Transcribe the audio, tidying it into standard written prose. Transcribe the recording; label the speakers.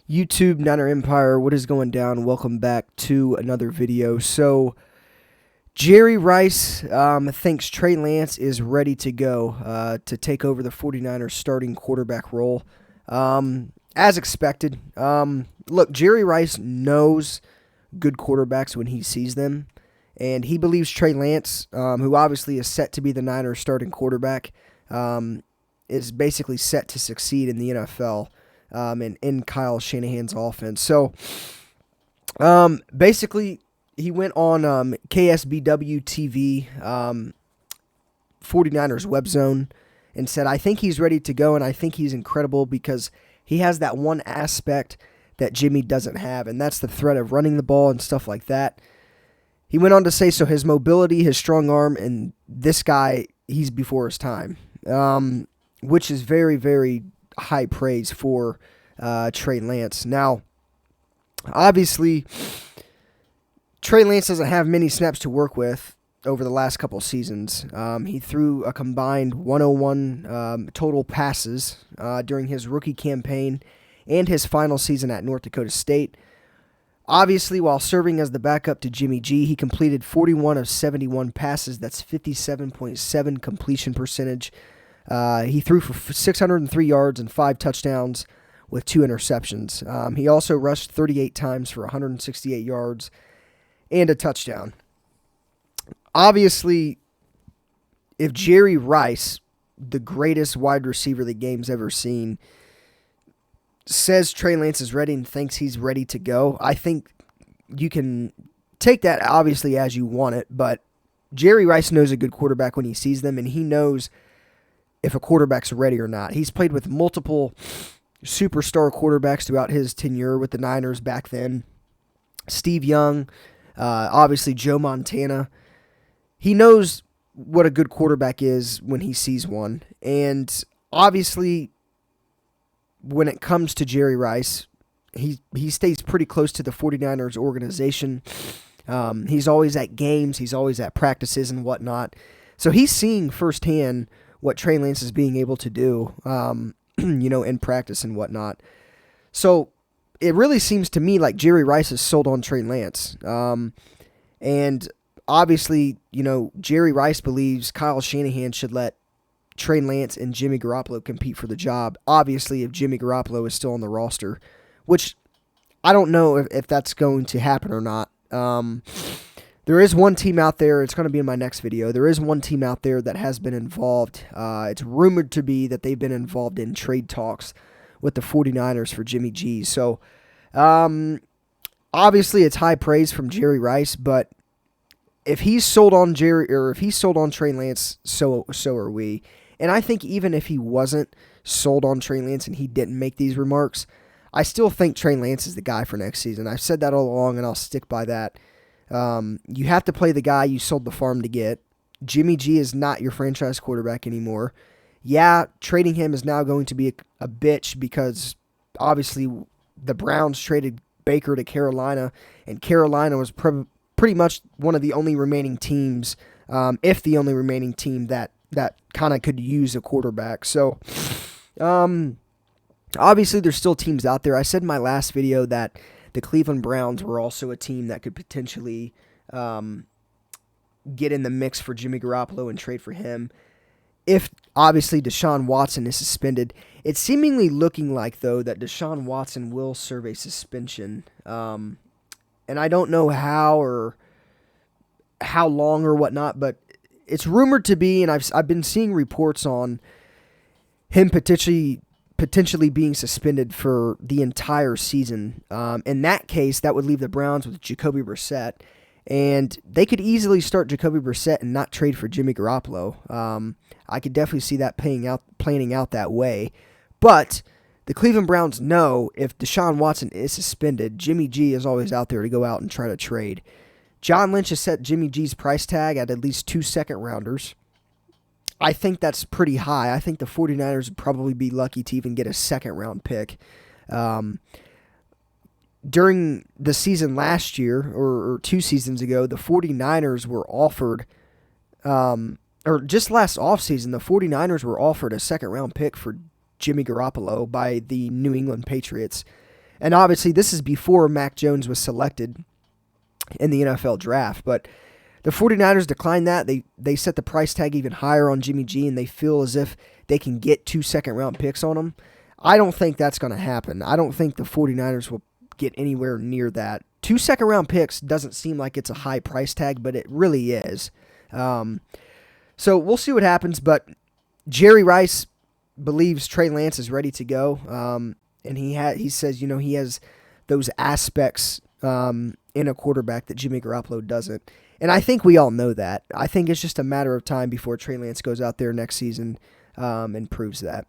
Speaker 1: YouTube Niner Empire, what is going down? Welcome back to another video. So, Jerry Rice thinks Trey Lance is ready to go to take over the 49ers starting quarterback role. As expected. Look, Jerry Rice knows good quarterbacks when he sees them, and he believes Trey Lance, who obviously is set to be the Niners starting quarterback, is basically set to succeed in the NFL. And in Kyle Shanahan's offense. So, basically, he went on KSBW TV, 49ers Web Zone, and said, I think he's ready to go, and I think he's incredible because he has that one aspect that Jimmy doesn't have, and that's the threat of running the ball and stuff like that. He went on to say, so his mobility, his strong arm, and this guy, he's before his time, which is very, very high praise for Trey Lance. Now, obviously, Trey Lance doesn't have many snaps to work with over the last couple seasons. He threw a combined 101 total passes during his rookie campaign and his final season at North Dakota State. Obviously, while serving as the backup to Jimmy G, he completed 41 of 71 passes. That's 57.7 completion percentage. He threw for 603 yards and 5 touchdowns with 2 interceptions. He also rushed 38 times for 168 yards and a touchdown. Obviously, if Jerry Rice, the greatest wide receiver the game's ever seen, says Trey Lance is ready and thinks he's ready to go, I think you can take that obviously as you want it, but Jerry Rice knows a good quarterback when he sees them, and he knows if a quarterback's ready or not. He's played with multiple superstar quarterbacks throughout his tenure with the Niners back then. Steve Young, obviously Joe Montana. He knows what a good quarterback is when he sees one. And obviously, when it comes to Jerry Rice, he stays pretty close to the 49ers organization. He's always at games. He's always at practices and whatnot. So he's seeing firsthand what Trey Lance is being able to do, in practice and whatnot. So it really seems to me like Jerry Rice is sold on Trey Lance. And obviously, Jerry Rice believes Kyle Shanahan should let Trey Lance and Jimmy Garoppolo compete for the job. Obviously, if Jimmy Garoppolo is still on the roster, which I don't know if that's going to happen or not. There is one team out there, it's going to be in my next video, there is one team out there that has been involved. It's rumored to be that they've been involved in trade talks with the 49ers for Jimmy G. So, obviously it's high praise from Jerry Rice, but if he's sold on Trey Lance, so are we. And I think even if he wasn't sold on Trey Lance and he didn't make these remarks, I still think Trey Lance is the guy for next season. I've said that all along, and I'll stick by that. You have to play the guy you sold the farm to get. Jimmy G is not your franchise quarterback anymore. Yeah, trading him is now going to be a bitch because obviously the Browns traded Baker to Carolina, and Carolina was pretty much one of the only remaining teams, if the only remaining team that kind of could use a quarterback. So, obviously there's still teams out there. I said in my last video that the Cleveland Browns were also a team that could potentially get in the mix for Jimmy Garoppolo and trade for him. If, obviously, Deshaun Watson is suspended. It's seemingly looking like, though, that Deshaun Watson will serve a suspension. And I don't know how long or whatnot, but it's rumored to be, and I've been seeing reports on him potentially being suspended for the entire season. In that case, that would leave the Browns with Jacoby Brissett, and they could easily start Jacoby Brissett and not trade for Jimmy Garoppolo. I could definitely see that planning out that way. But the Cleveland Browns know if Deshaun Watson is suspended, Jimmy G is always out there to go out and try to trade. John Lynch has set Jimmy G's price tag at least 2 second-rounders. I think that's pretty high. I think the 49ers would probably be lucky to even get a second-round pick. During the season last year, or 2 seasons ago, the 49ers were offered, or just last offseason, the 49ers were offered a second-round pick for Jimmy Garoppolo by the New England Patriots. And obviously, this is before Mac Jones was selected in the NFL draft. But the 49ers declined that. They set the price tag even higher on Jimmy G, and they feel as if they can get 2 second-round picks on him. I don't think that's going to happen. I don't think the 49ers will get anywhere near that. 2 second-round picks doesn't seem like it's a high price tag, but it really is. So we'll see what happens, but Jerry Rice believes Trey Lance is ready to go, and he says, he has those aspects in a quarterback that Jimmy Garoppolo doesn't. And I think we all know that. I think it's just a matter of time before Trey Lance goes out there next season and proves that.